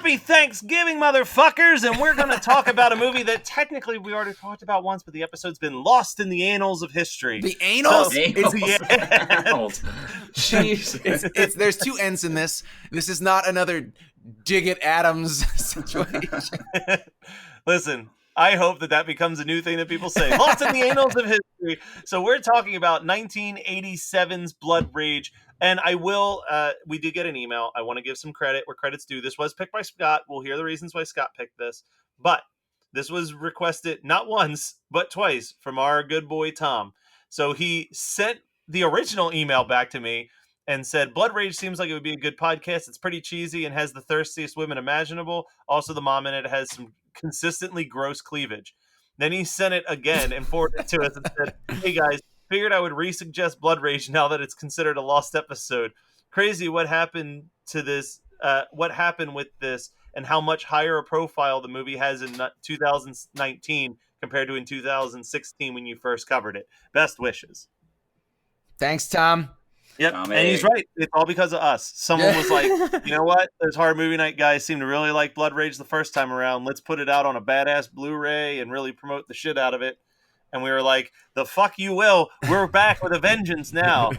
Happy Thanksgiving, motherfuckers! And we're going to talk about a movie that technically we already talked about once, but the episode's been lost in the annals of history. The annals? So, Annals. Jeez. There's two ends in this. This is not another dig at Adams situation. Listen, I hope that becomes a new thing that people say. Lost in the annals of history. So we're talking about 1987's Blood Rage. And I will, we did get an email. I want to give some credit where credit's due. This was picked by Scott. We'll hear the reasons why Scott picked this. But this was requested not once, but twice from our good boy Tom. So he sent the original email back to me and said, Blood Rage seems like it would be a good podcast. It's pretty cheesy and has the thirstiest women imaginable. Also, the mom in it has some consistently gross cleavage. Then he sent it again and forwarded it to us and said, hey guys, figured I would resuggest Blood Rage now that it's considered a lost episode. Crazy what happened to this, what happened with this, and how much higher a profile the movie has in 2019 compared to in 2016 when you first covered it. Best wishes. Thanks, Tom. Yep, and he's right. It's all because of us. Someone was like, you know what? Those horror movie night guys seem to really like Blood Rage the first time around. Let's put it out on a badass Blu-ray and really promote the shit out of it. And we were like, the fuck you will. We're back with a vengeance now.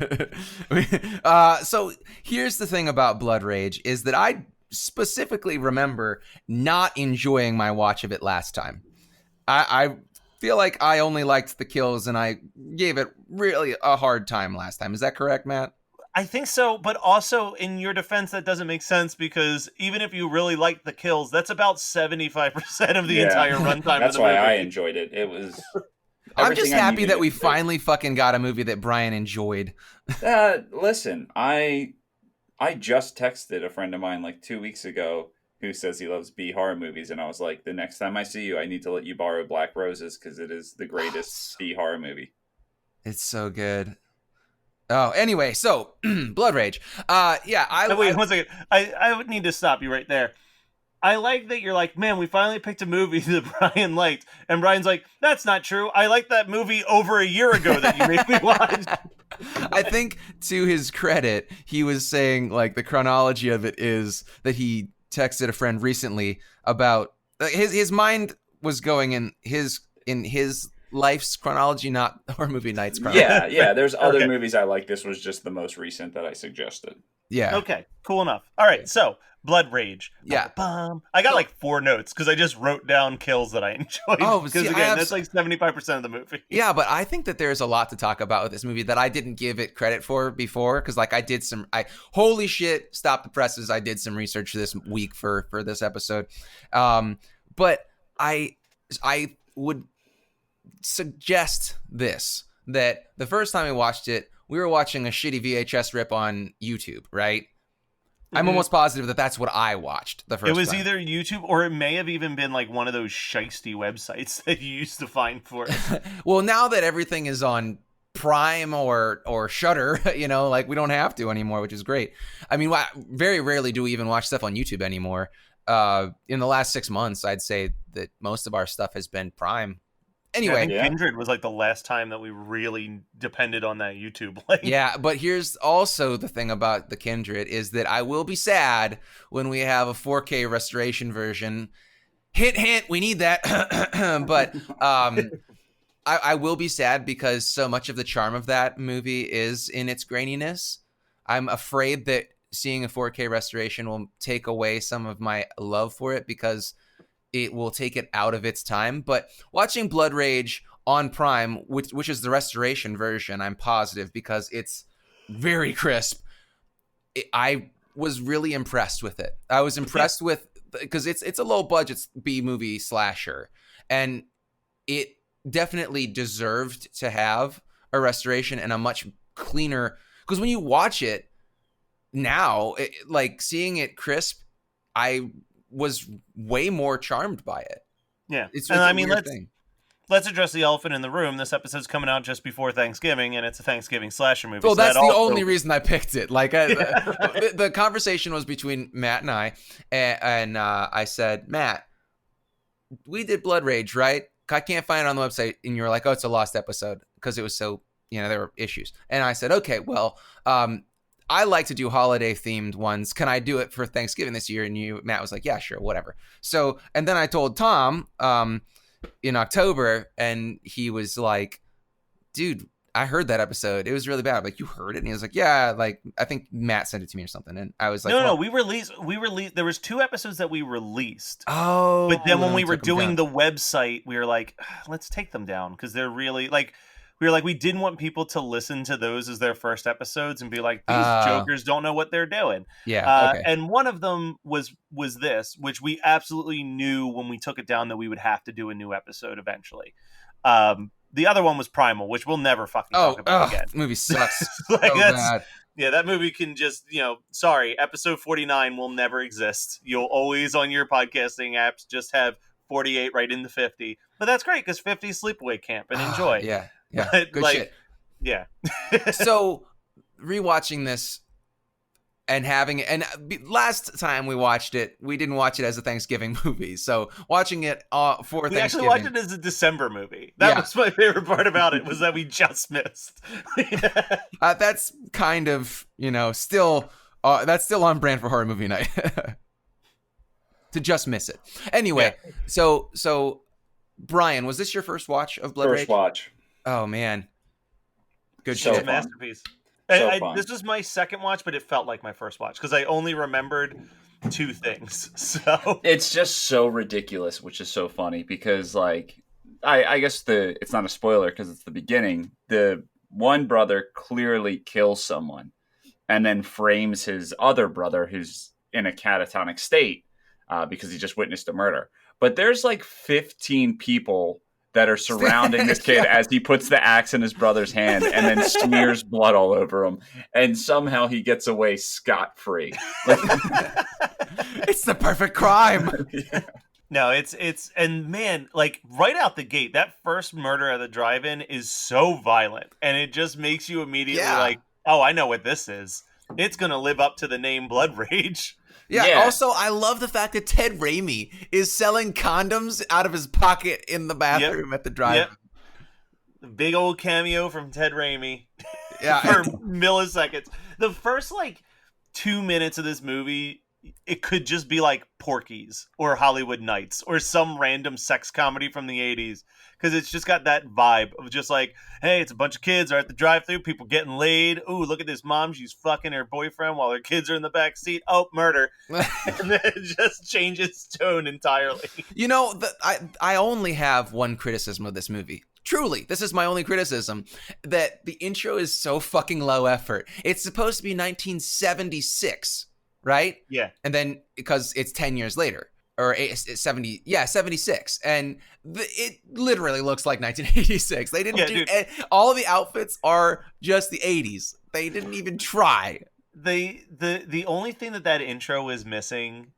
So here's the thing about Blood Rage is that I specifically remember not enjoying my watch of it last time. I feel like I only liked the kills and I gave it really a hard time last time. Is that correct, Matt? I think so, but also in your defense, that doesn't make sense because even if you really like the kills, that's about 75% of the entire runtime. That's of the movie. why I enjoyed it. It was. I'm just happy that we finally fucking got a movie that Brian enjoyed. Listen, I just texted a friend of mine like 2 weeks ago who says he loves B horror movies, and I was like, the next time I see you, I need to let you borrow Black Roses because it is the greatest B horror movie. It's so good. Oh, anyway, so Blood Rage. Wait, 1 second. I would need to stop you right there. I like that you're like, man, we finally picked a movie that Brian liked. And Brian's like, that's not true. I liked that movie over a year ago that you made me watch. I think to his credit, he was saying like the chronology of it is that he texted a friend recently about his mind was going in his life's chronology, not horror movie night's chronology. Yeah. There's other movies I like. This was just the most recent that I suggested. Yeah. Okay, cool enough. All right, so Blood Rage. Yeah. I got like 4 notes because I just wrote down kills that I enjoyed. Oh, because again, that's like 75% of the movie. Yeah, but I think that there's a lot to talk about with this movie that I didn't give it credit for before because like holy shit, stop the presses. I did some research this week for this episode. But I would suggest that the first time we watched it, we were watching a shitty VHS rip on YouTube, right? Mm-hmm. I'm almost positive that that's what I watched the first time. It was either YouTube or it may have even been like one of those shisty websites that you used to find for it. Well, now that everything is on Prime or Shudder, like we don't have to anymore, which is great. I mean, very rarely do we even watch stuff on YouTube anymore. In the last 6 months, I'd say that most of our stuff has been Prime. Anyway, Kindred was like the last time that we really depended on that YouTube link. Yeah, but here's also the thing about the Kindred is that I will be sad when we have a 4K restoration version. Hint, we need that. But I will be sad because so much of the charm of that movie is in its graininess. I'm afraid that seeing a 4K restoration will take away some of my love for it because it will take it out of its time. But watching Blood Rage on Prime, which is the restoration version, I'm positive because it's very crisp. I was really impressed with it. I was impressed with because it's a low budget B movie slasher, and it definitely deserved to have a restoration and a much cleaner. Because when you watch it now, like seeing it crisp, I was way more charmed by it. Yeah. It's and I mean, thing. Let's address the elephant in the room. This episode's coming out just before Thanksgiving, and it's a Thanksgiving slasher movie. Well, so that's the only reason I picked it. Like, the conversation was between Matt and I, and I said, Matt, we did Blood Rage, right? I can't find it on the website. And you were like, oh, it's a lost episode because it was so, there were issues. And I said, okay, well, I like to do holiday themed ones. Can I do it for Thanksgiving this year? And Matt was like, yeah, sure, whatever. So, and then I told Tom in October, and he was like, dude, I heard that episode. It was really bad. I'm like, you heard it? And he was like, yeah, like, I think Matt sent it to me or something. And I was like, no, we released, there was 2 episodes that we released. Oh. But then when we were doing the website, we were like, let's take them down, because they're really, like, we didn't want people to listen to those as their first episodes and be like, these jokers don't know what they're doing. Yeah. Okay. And one of them was this, which we absolutely knew when we took it down that we would have to do a new episode eventually. The other one was Primal, which we'll never fucking talk about again. That movie sucks. Like, so bad. Yeah, that movie can just, sorry, episode 49 will never exist. You'll always, on your podcasting apps, just have 48 right into 50. But that's great, because 50 is sleepaway camp, and enjoy. Yeah. But, good shit. Yeah. So, rewatching this and last time we watched it, we didn't watch it as a Thanksgiving movie. So watching it for Thanksgiving. We actually watched it as a December movie. That was my favorite part about it, was that we just missed. That's kind of, still, that's still on brand for horror movie night. To just miss it. Anyway, so Brian, was this your first watch of Blood Rage? First watch. Oh, man. Good So shit. Masterpiece. So this was my second watch, but it felt like my first watch because I only remembered 2 things. So it's just so ridiculous, which is so funny because, like, I guess it's not a spoiler because it's the beginning. The one brother clearly kills someone and then frames his other brother who's in a catatonic state because he just witnessed a murder. But there's like 15 people that are surrounding this kid as he puts the axe in his brother's hand and then smears blood all over him. And somehow he gets away scot-free. It's the perfect crime. Yeah. No, and man, like right out the gate, that first murder at the drive-in is so violent. And it just makes you immediately like, oh, I know what this is. It's going to live up to the name Blood Rage. Yeah. Also, I love the fact that Ted Raimi is selling condoms out of his pocket in the bathroom at the drive-in. Yep. Big old cameo from Ted Raimi. Yeah. For milliseconds. The first, 2 minutes of this movie, it could just be like Porky's or Hollywood Nights or some random sex comedy from the 80s. Because it's just got that vibe of just like, hey, it's a bunch of kids are at the drive-thru, people getting laid. Ooh, look at this mom. She's fucking her boyfriend while her kids are in the back seat. Oh, murder. And then it just changes tone entirely. I only have one criticism of this movie. Truly, this is my only criticism, that the intro is so fucking low effort. It's supposed to be 1976, right? Yeah. And then, because it's 10 years later. Or 76, and it literally looks like 1986. They didn't do all of the outfits are just the 80s. They didn't even try. The only thing that intro is missing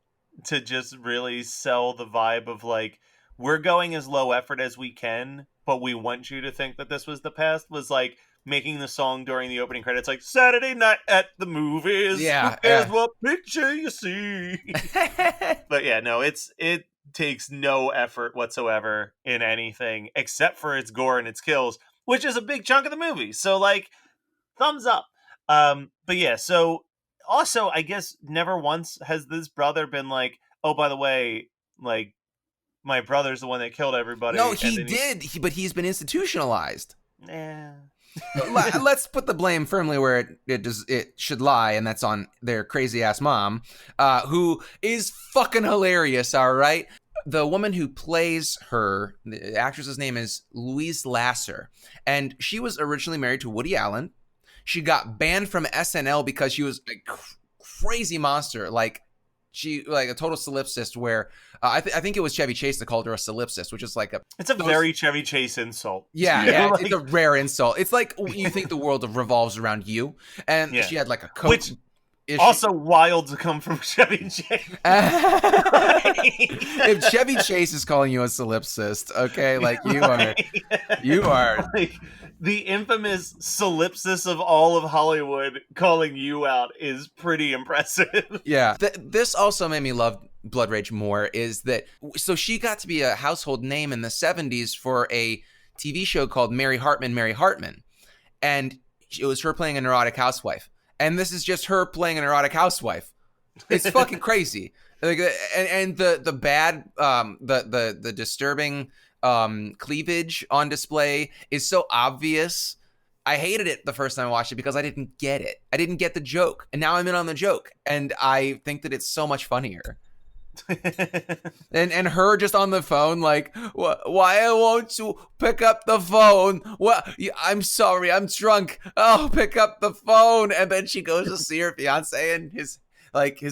to just really sell the vibe of like, we're going as low effort as we can, but we want you to think that this was the past, was like making the song during the opening credits like Saturday night at the movies. Yeah. Here's what picture you see. But yeah, no, it takes no effort whatsoever in anything except for its gore and its kills, which is a big chunk of the movie. So like, thumbs up. But yeah, so also I guess never once has this brother been like, oh, by the way, like my brother's the one that killed everybody. No, he did, but he's been institutionalized. Yeah. Let's put the blame firmly where it should lie, and that's on their crazy ass mom, who is fucking hilarious. All right, the woman who plays her, the actress's name is Louise Lasser, and she was originally married to Woody Allen. She got banned from SNL because she was a crazy monster, like a total solipsist. Where I think it was Chevy Chase that called her a solipsist, which is like it's a very Chevy Chase insult. Yeah, it's a rare insult. It's like you think the world revolves around you, and she had like a coat. Which also wild to come from Chevy Chase. If Chevy Chase is calling you a solipsist, okay, like you are. Like, the infamous solipsis of all of Hollywood calling you out is pretty impressive. Yeah. This also made me love Blood Rage more, is that, so she got to be a household name in the 70s for a TV show called Mary Hartman. And it was her playing a neurotic housewife. and this is just her playing an erotic housewife. It's fucking crazy. Like, and the bad, the disturbing cleavage on display is so obvious. I hated it the first time I watched it because I didn't get it. I didn't get the joke, and now I'm in on the joke, and I think that it's so much funnier. and her just on the phone, like, why won't you pick up the phone? What? I'm sorry, I'm drunk. Oh, pick up the phone. And then she goes to see her fiance, and his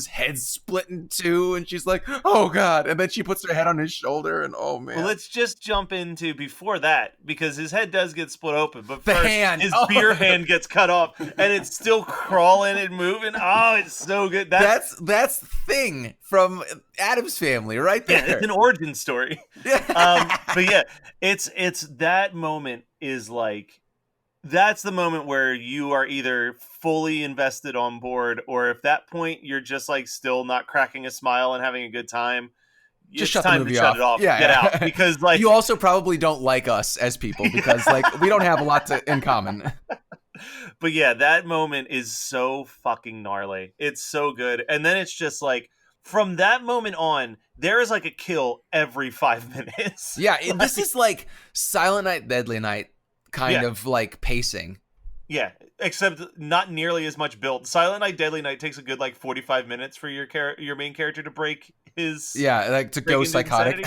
head's split in two, and she's like, oh God. And then she puts her head on his shoulder, and oh man. Well, let's just jump into before that, because his head does get split open, but The first hand. his beer hand gets cut off, and it's still crawling and moving. Oh, it's so good. That's Thing from Addams Family right there. Yeah, it's an origin story. But yeah, it's that moment is like, that's the moment where you are either fully invested on board, or if that point you're just like still not cracking a smile and having a good time, Just it's shut the time movie to shut off. it off. Yeah, Get yeah. out, because like You also probably don't like us as people because like we don't have a lot in common. But yeah, that moment is so fucking gnarly. It's so good. And then it's just like, from that moment on, there is like a kill every 5 minutes. Yeah, this is like Silent Night, Deadly Night kind of like pacing. Yeah, except not nearly as much build. Silent Night, Deadly Night takes a good like 45 minutes for your main character to break his... Yeah, like to go psychotic.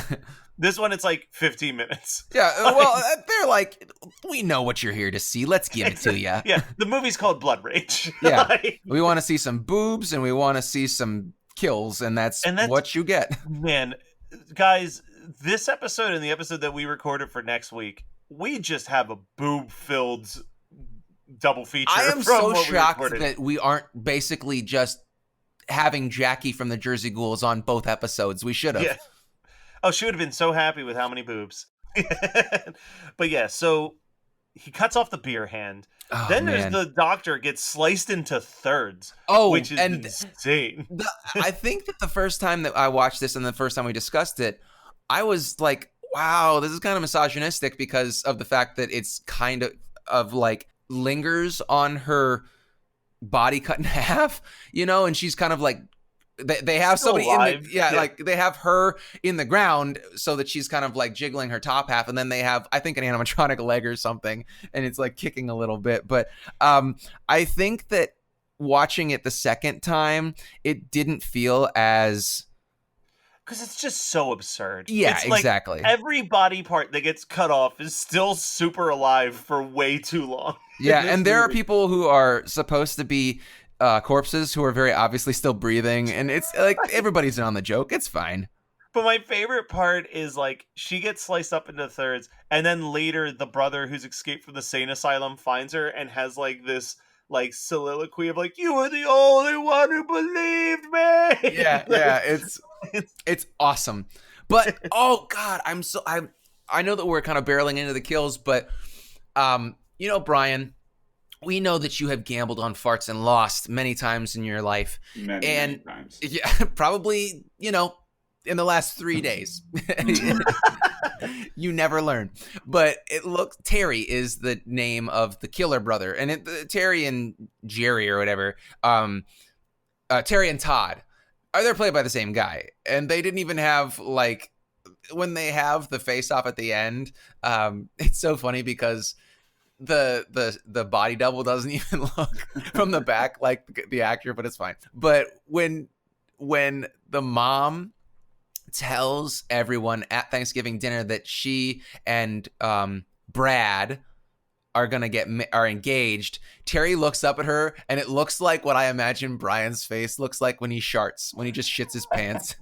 This one, it's like 15 minutes. Yeah, well, they're like, we know what you're here to see. Let's give it to you. Yeah, the movie's called Blood Rage. Yeah, Like, we want to see some boobs and we want to see some kills, and that's what you get. Man, guys, this episode and the episode that we recorded for next week, we just have a boob-filled double feature. I am so shocked that we aren't basically just having Jackie from the Jersey Ghouls on both episodes. We should have. Yeah. Oh, she would have been so happy with how many boobs. But yeah, so he cuts off the beer hand. Oh, then man. there's the doctor gets sliced into thirds. Oh, which is and insane. I think that the first time that I watched this and the first time we discussed it, I was like, wow, this is kind of misogynistic because of the fact that it's kind of like lingers on her body cut in half, you know, and she's kind of like, they have Still somebody alive. yeah, like they have her in the ground so that she's kind of like jiggling her top half, and then they have, I think, an animatronic leg or something, and it's like kicking a little bit. But I think that watching it the second time, it didn't feel as... Because it's just so absurd. Yeah, it's like exactly. every body part that gets cut off is still super alive for way too long. Yeah, and there are people who are supposed to be corpses who are very obviously still breathing, and it's like everybody's in on the joke. It's fine. But my favorite part is like she gets sliced up into thirds, and then later the brother who's escaped from the sane asylum finds her and has like this like soliloquy of like, you were the only one who believed me. Yeah, it's awesome. But oh God, I know that we're kind of barreling into the kills, but you know, Brian, we know that you have gambled on farts and lost many times in your life. Many times. Yeah, probably, you know, in the last 3 days. You never learn. But Terry is the name of the killer brother. And Terry and Jerry or whatever, Terry and Todd, they're played by the same guy. And they didn't even have, like, when they have the face-off at the end, it's so funny because the body double doesn't even look from the back like the actor, but it's fine. But when the mom tells everyone at Thanksgiving dinner that she and Brad are engaged, Terry looks up at her, and it looks like what I imagine Brian's face looks like when he sharts, when he just shits his pants.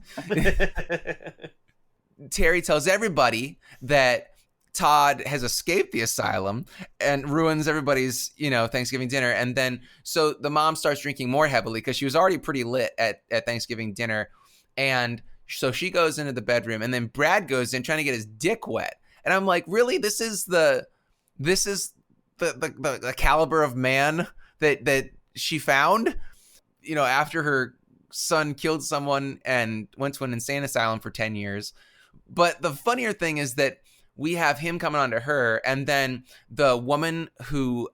Terry tells everybody that Todd has escaped the asylum and ruins everybody's, you know, Thanksgiving dinner. And then, so the mom starts drinking more heavily because she was already pretty lit at Thanksgiving dinner. And so she goes into the bedroom, and then Brad goes in trying to get his dick wet. And I'm like, really? This is the caliber of man that she found, you know, after her son killed someone and went to an insane asylum for 10 years. But the funnier thing is that we have him coming on to her, and then the woman who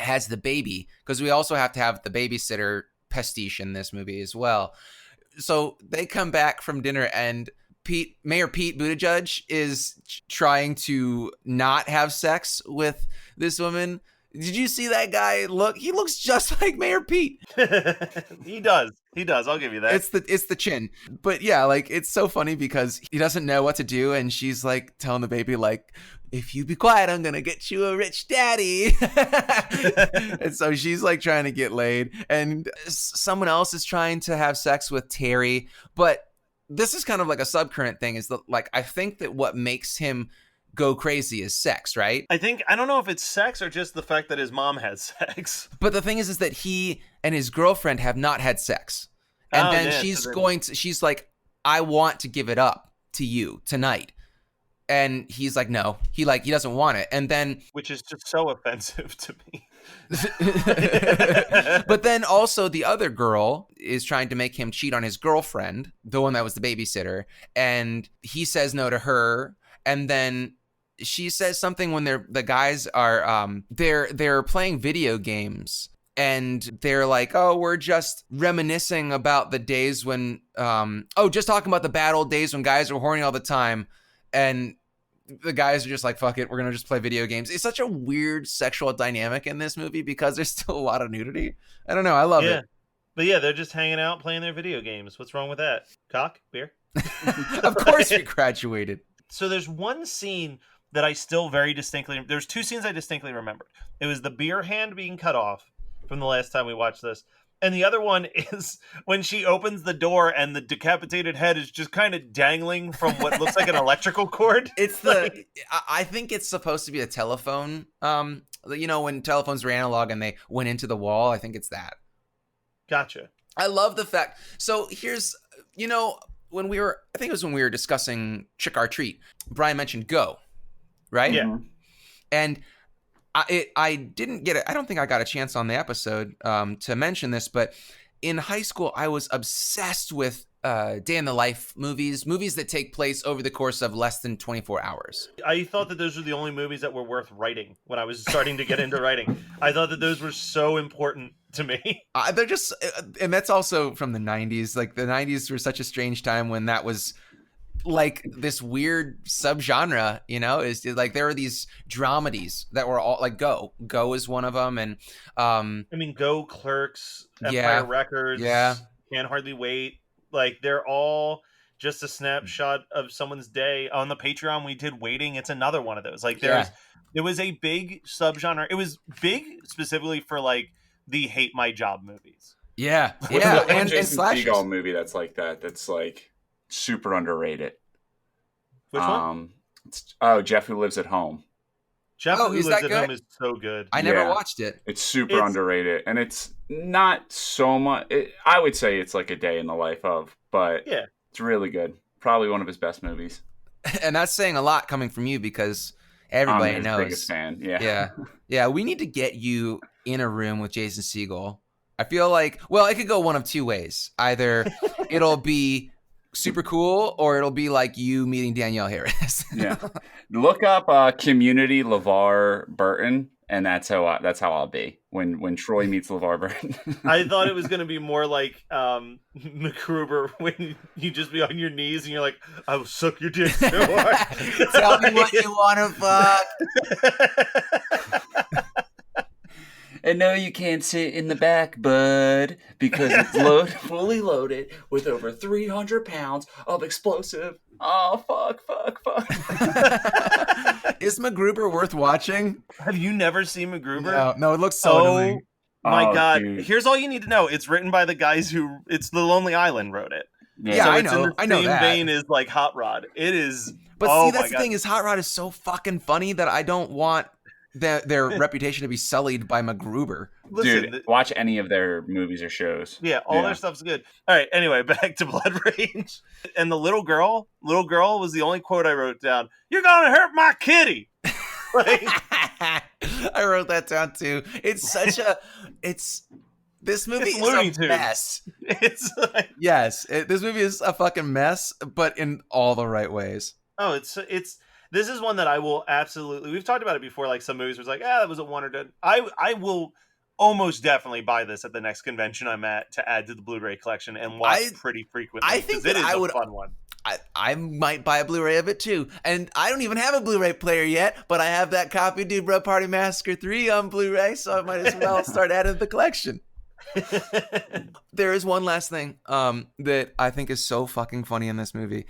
has the baby, because we also have to have the babysitter pastiche in this movie as well. So they come back from dinner, and Mayor Pete Buttigieg is trying to not have sex with this woman. Did you see that guy look? He looks just like Mayor Pete. He does. I'll give you that. It's the chin. But yeah, like, it's so funny because he doesn't know what to do, and she's like telling the baby, like, if you be quiet, I'm gonna get you a rich daddy. And so she's like trying to get laid, and someone else is trying to have sex with Terry. But this is kind of like a subcurrent thing, is that, like, I think that what makes him go crazy is sex, right? I don't know if it's sex or just the fact that his mom had sex. But the thing is that he and his girlfriend have not had sex. And then she's like, I want to give it up to you tonight. And he's like, no, he doesn't want it. And then, which is just so offensive to me. But then also the other girl is trying to make him cheat on his girlfriend, the one that was the babysitter. And he says no to her. And then she says something when the guys are they're playing video games, and they're like, oh, we're just reminiscing about the days when just talking about the bad old days when guys were horny all the time. And the guys are just like, fuck it, we're gonna just play video games. It's such a weird sexual dynamic in this movie because there's still a lot of nudity. I don't know, I love it. But yeah, they're just hanging out playing their video games. What's wrong with that? Cock? Beer? Of course we graduated. So there's one scene that I still very distinctly... There's two scenes I distinctly remembered. It was the beer hand being cut off from the last time we watched this. And the other one is when she opens the door and the decapitated head is just kind of dangling from what looks like an electrical cord. It's I think it's supposed to be a telephone. When telephones were analog and they went into the wall, I think it's that. Gotcha. I love the fact. So here's, when we were discussing Trick or Treat, Brian mentioned Go, right? Yeah. And I didn't get it. I don't think I got a chance on the episode to mention this, but in high school, I was obsessed with day in the life movies that take place over the course of less than 24 hours. I thought that those were the only movies that were worth writing when I was starting to get into writing. I thought that those were so important to me. They're just, and that's also from the 90s. Like, the 90s were such a strange time when that was like this weird subgenre, is like there are these dramedies that were all like Go is one of them. And Go, Clerks, Empire Records, Can't Hardly Wait. Like, they're all just a snapshot of someone's day. On the Patreon, we did Waiting. It's another one of those. Like, it was a big subgenre. It was big specifically for like the hate my job movies. Yeah. and Jason Segel movie that's like that. That's like super underrated. Which one? Jeff Who Lives at Home. Jeff Who Lives at Home is so good. I never watched it. It's super underrated, and it's not so much. I would say it's like a day in the life of, but it's really good. Probably one of his best movies. And that's saying a lot coming from you because everybody knows. I'm his biggest fan. Yeah. We need to get you in a room with Jason Segel. I feel like, it could go one of two ways. Either it'll be super cool, or it'll be like you meeting Danielle Harris. Yeah. Look up Community LeVar Burton, and that's how I'll be when Troy meets LeVar Burton. I thought it was going to be more like MacGruber, when you just be on your knees and you're like, I will suck your dick so hard. Tell me what you want to fuck. And no, you can't sit in the back, bud, because it's fully loaded with over 300 pounds of explosive. Oh, fuck. Is MacGruber worth watching? Have you never seen MacGruber? No, it looks so annoying. My God. Dude. Here's all you need to know. It's written by the guys it's The Lonely Island wrote it. Yeah, so I it's know. in the same vein as like Hot Rod. It is. But see, that's the thing is Hot Rod is so fucking funny that I don't want their reputation to be sullied by MacGruber. Listen, dude, watch any of their movies or shows. Yeah, all their stuff's good. All right, anyway, back to Blood Rage. And the little girl was the only quote I wrote down. You're gonna hurt my kitty. Like, I wrote that down too. It's such a this movie is a mess. It's like, this movie is a fucking mess, but in all the right ways. Oh, it's This is one that I will absolutely. We've talked about it before. Like some movies was like, that was a one or done. I will almost definitely buy this at the next convention I'm at to add to the Blu-ray collection and watch pretty frequently. I think it is I would. a fun one. I might buy a Blu-ray of it too. And I don't even have a Blu-ray player yet, but I have that copy of Dude Bro Party Massacre 3 on Blu-ray, so I might as well start adding to the collection. There is one last thing that I think is so fucking funny in this movie.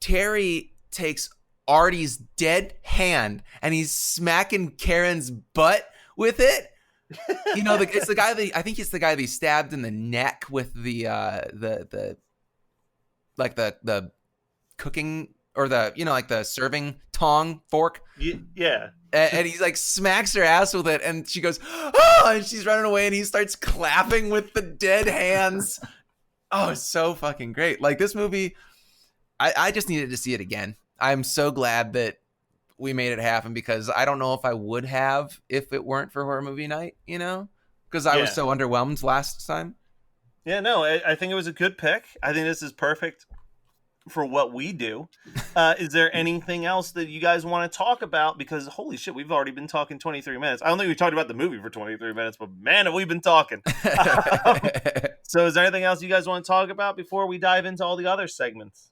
Terry takes Artie's dead hand and he's smacking Karen's butt with it. You know, it's the guy that I think it's the guy that he stabbed in the neck with the cooking or the serving tong fork. Yeah. And he like smacks her ass with it, and she goes, "Oh!" and she's running away, and he starts clapping with the dead hands. Oh, it's so fucking great! Like this movie, I just needed to see it again. I'm so glad that we made it happen because I don't know if I would have if it weren't for horror movie night. You know, because I was so underwhelmed last time. Yeah, no, I think it was a good pick. I think this is perfect for what we do. Is there anything else that you guys want to talk about? Because holy shit, we've already been talking 23 minutes. I don't think we talked about the movie for 23 minutes, but man, have we been talking. So is there anything else you guys want to talk about before we dive into all the other segments?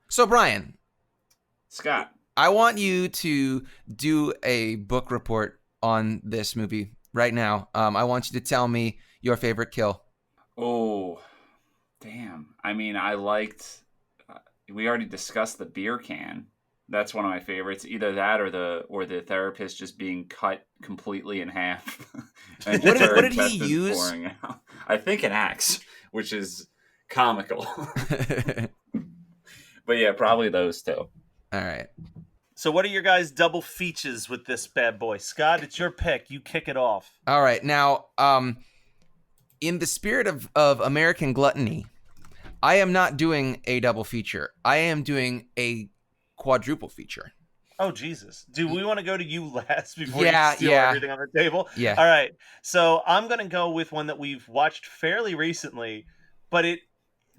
So Brian. Scott. I want you to do a book report on this movie right now. I want you to tell me your favorite kill. Oh, damn. I mean, I liked... we already discussed the beer can. That's one of my favorites. Either that or the therapist just being cut completely in half. And what did he use? I think an axe, which is comical. But yeah, probably those two. All right. So what are your guys' double features with this bad boy? Scott, it's your pick. You kick it off. All right. Now, in the spirit of American gluttony, I am not doing a double feature. I am doing a quadruple feature. Oh, Jesus. Do we want to go to you last before you steal everything on the table? Yeah. All right. So I'm going to go with one that we've watched fairly recently, but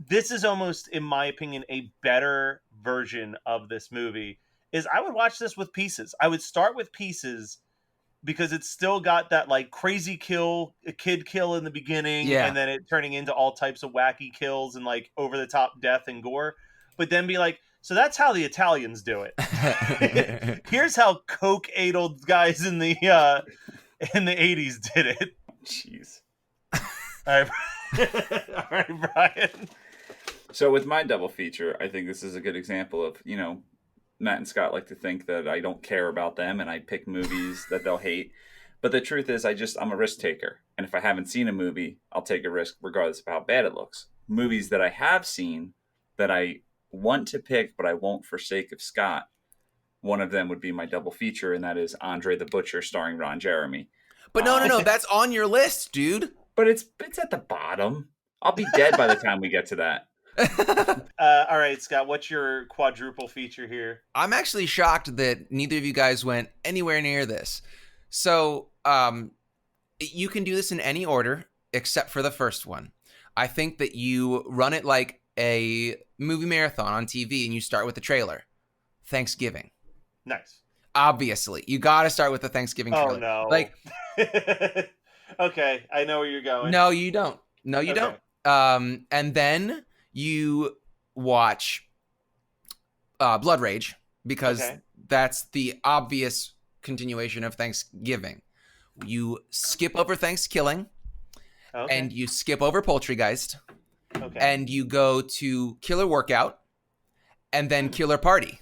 this is almost, in my opinion, a better version of this movie. Is I would watch this with Pieces. I would start with Pieces because it's still got that like crazy kid kill in the beginning, and then it turning into all types of wacky kills and like over the top death and gore. But then be like, so that's how the Italians do it. Here's how coke-addled guys in the 80s did it. Jeez. All right, all right, Brian. So with my double feature, I think this is a good example of, Matt and Scott like to think that I don't care about them and I pick movies that they'll hate. But the truth is I'm a risk taker. And if I haven't seen a movie, I'll take a risk regardless of how bad it looks. Movies that I have seen that I want to pick, but I won't for sake of Scott. One of them would be my double feature, and that is Andre the Butcher starring Ron Jeremy. But no, that's on your list, dude. But it's at the bottom. I'll be dead by the time we get to that. All right, Scott, what's your quadruple feature here? I'm actually shocked that neither of you guys went anywhere near this. So you can do this in any order except for the first one. I think that you run it like a movie marathon on TV and you start with the trailer. Thanksgiving. Nice. Obviously. You got to start with the Thanksgiving trailer. Oh, no. Like, okay, I know where you're going. No, you don't. No, you don't. And then you watch Blood Rage because that's the obvious continuation of Thanksgiving. You skip over Thankskilling and you skip over Poultrygeist and you go to Killer Workout and then Killer Party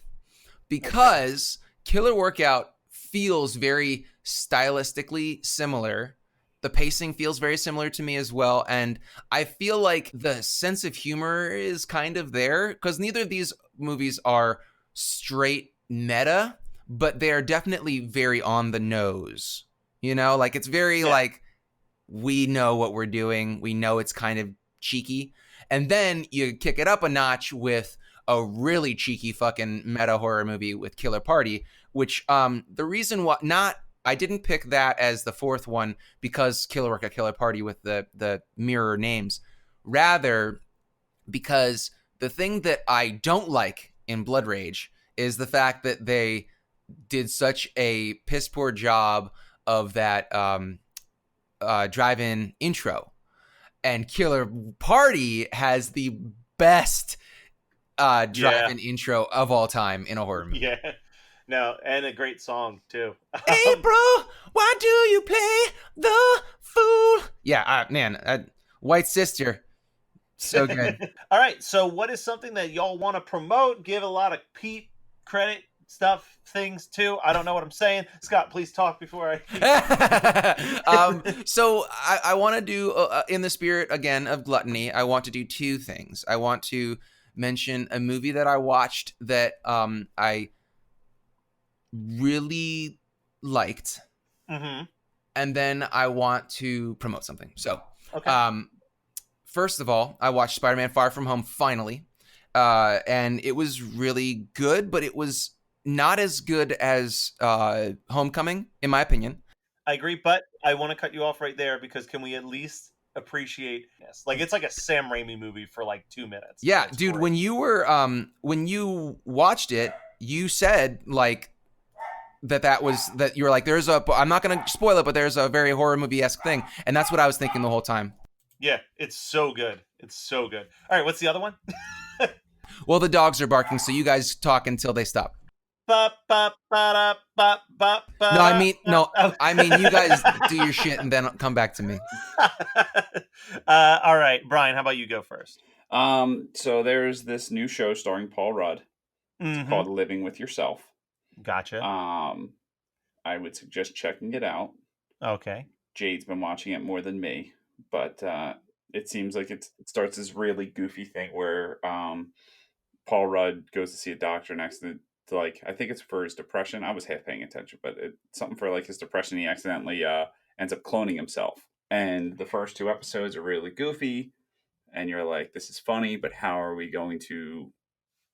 because Killer Workout feels very stylistically similar. The pacing feels very similar to me as well. And I feel like the sense of humor is kind of there because neither of these movies are straight meta, but they are definitely very on the nose. Like it's very like, we know what we're doing. We know it's kind of cheeky. And then you kick it up a notch with a really cheeky fucking meta horror movie with Killer Party, which the reason why I didn't pick that as the fourth one because Killer Workout, Killer Party with the mirror names. Rather, because the thing that I don't like in Blood Rage is the fact that they did such a piss poor job of that drive-in intro. And Killer Party has the best drive-in intro of all time in a horror movie. Yeah. No, and a great song too. Hey, bro, why do you play the fool? Yeah, man, White Sister, so good. All right, so what is something that y'all want to promote? Give a lot of Pete credit stuff, things too. I don't know what I'm saying. Scott, please talk before I. So I want to do, in the spirit again of gluttony, I want to do two things. I want to mention a movie that I watched that I really liked, and then I want to promote something. So, first of all, I watched Spider-Man: Far From Home finally, and it was really good, but it was not as good as Homecoming, in my opinion. I agree, but I want to cut you off right there because can we at least appreciate this? Like, it's like a Sam Raimi movie for like 2 minutes. Yeah, dude, great. When you watched it, you said like that you were like, I'm not going to spoil it, but there's a very horror movie-esque thing. And that's what I was thinking the whole time. Yeah, it's so good. It's so good. All right, what's the other one? Well, the dogs are barking, so you guys talk until they stop. No, I mean, you guys do your shit and then come back to me. All right, Brian, how about you go first? So there's this new show starring Paul Rudd. It's called Living with Yourself. Gotcha. I would suggest checking it out. Okay. Jade's been watching it more than me, but it seems like it starts this really goofy thing where Paul Rudd goes to see a doctor next to like, I think it's for his depression. I was half paying attention, but it's something for like his depression. He accidentally ends up cloning himself. And the first 2 episodes are really goofy. And you're like, this is funny, but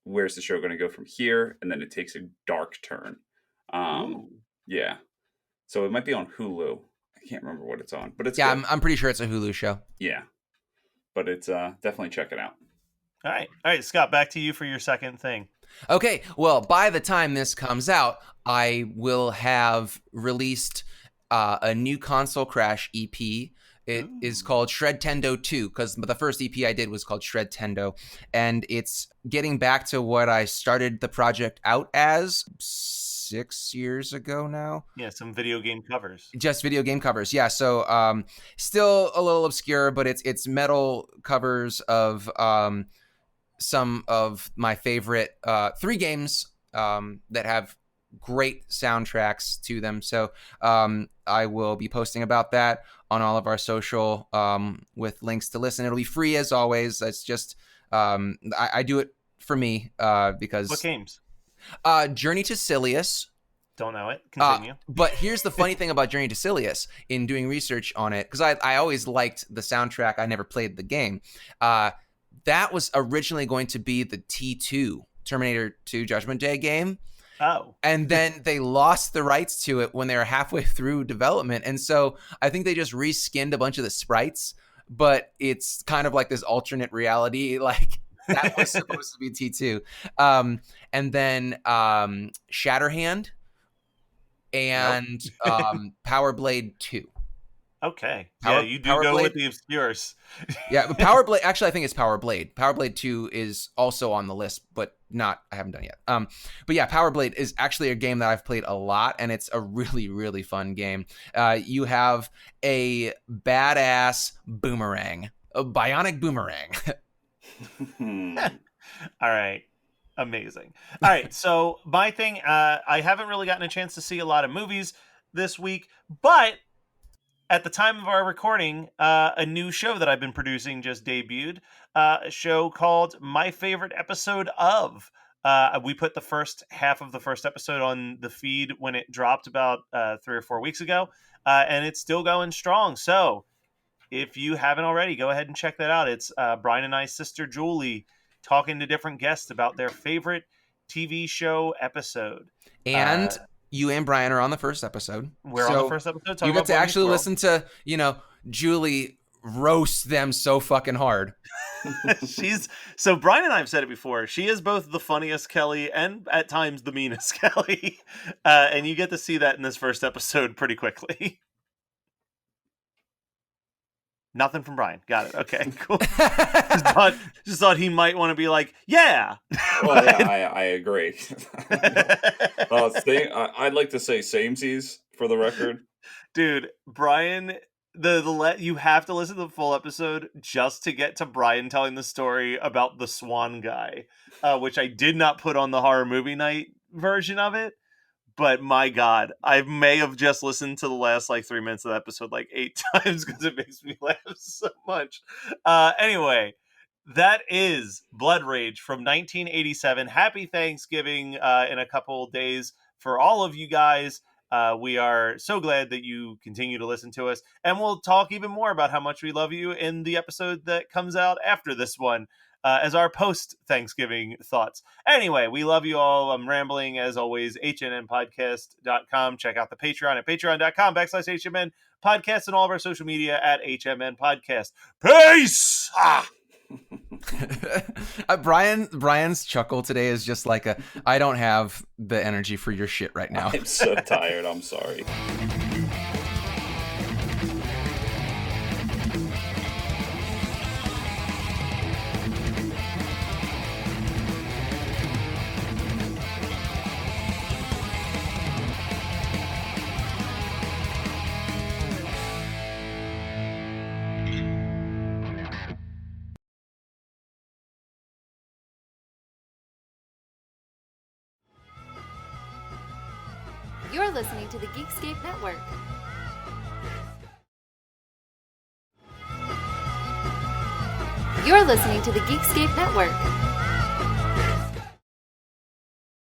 where's the show going to go from here? And then it takes a dark turn. Yeah. So it might be on Hulu. I can't remember what it's on, but it's good. I'm pretty sure it's a Hulu show. Yeah. But it's definitely check it out. All right, Scott, back to you for your second thing. Okay, well, by the time this comes out, I will have released a new Console Crash EP. It is called Shred Tendo 2, because the first EP I did was called Shred Tendo, and it's getting back to what I started the project out as 6 years ago now. Yeah, some video game covers. Just video game covers, yeah. So still a little obscure, but it's metal covers of some of my favorite 3 games that have great soundtracks to them. So I will be posting about that on all of our social with links to listen. It'll be free as always. It's just I do it for me because... What games? Journey to Silius. Don't know it. Continue. But here's the funny thing about Journey to Silius in doing research on it, because I always liked the soundtrack. I never played the game. That was originally going to be the T2, Terminator 2 Judgment Day game. Oh. And then they lost the rights to it when they were halfway through development. And so I think they just reskinned a bunch of the sprites, but it's kind of like this alternate reality, like that was supposed to be T2. And then Shatterhand and Power Blade 2. Okay. You do go with the obscures. Yeah, but Power Blade, actually I think it's Power Blade. Power Blade 2 is also on the list, but I haven't done it yet. But yeah, Power Blade is actually a game that I've played a lot, and it's a really, really fun game. You have a badass boomerang, a bionic boomerang. All right. Amazing. All right. So my thing, I haven't really gotten a chance to see a lot of movies this week, but at the time of our recording, a new show that I've been producing just debuted, a show called My Favorite Episode Of. We put the first half of the first episode on the feed when it dropped about 3 or 4 weeks ago, and it's still going strong. So if you haven't already, go ahead and check that out. It's Brian and I's sister Julie talking to different guests about their favorite TV show episode. And you and Brian are on the first episode. We're on the first episode. You get to actually listen to, Julie roast them so fucking hard. So Brian and I have said it before. She is both the funniest Kelly and at times the meanest Kelly, and you get to see that in this first episode pretty quickly. Nothing from Brian. Got it. Okay, cool. just thought he might want to be like, yeah. Well, yeah, I agree. I'd like to say samesies for the record. Dude, Brian, you have to listen to the full episode just to get to Brian telling the story about the swan guy, which I did not put on the horror movie night version of it. But my God, I may have just listened to the last 3 minutes of the episode 8 times because it makes me laugh so much. Anyway, that is Blood Rage from 1987. Happy Thanksgiving in a couple days for all of you guys. We are so glad that you continue to listen to us. And we'll talk even more about how much we love you in the episode that comes out after this one. As our post-Thanksgiving thoughts. Anyway, we love you all. I'm rambling, as always, hnmpodcast.com. Check out the Patreon at patreon.com/HMN podcast and all of our social media at HMN Podcast. Peace! Brian's chuckle today is just like I don't have the energy for your shit right now. I'm so tired. I'm sorry. You're listening to the Geekscape Network. You're listening to the Geekscape Network.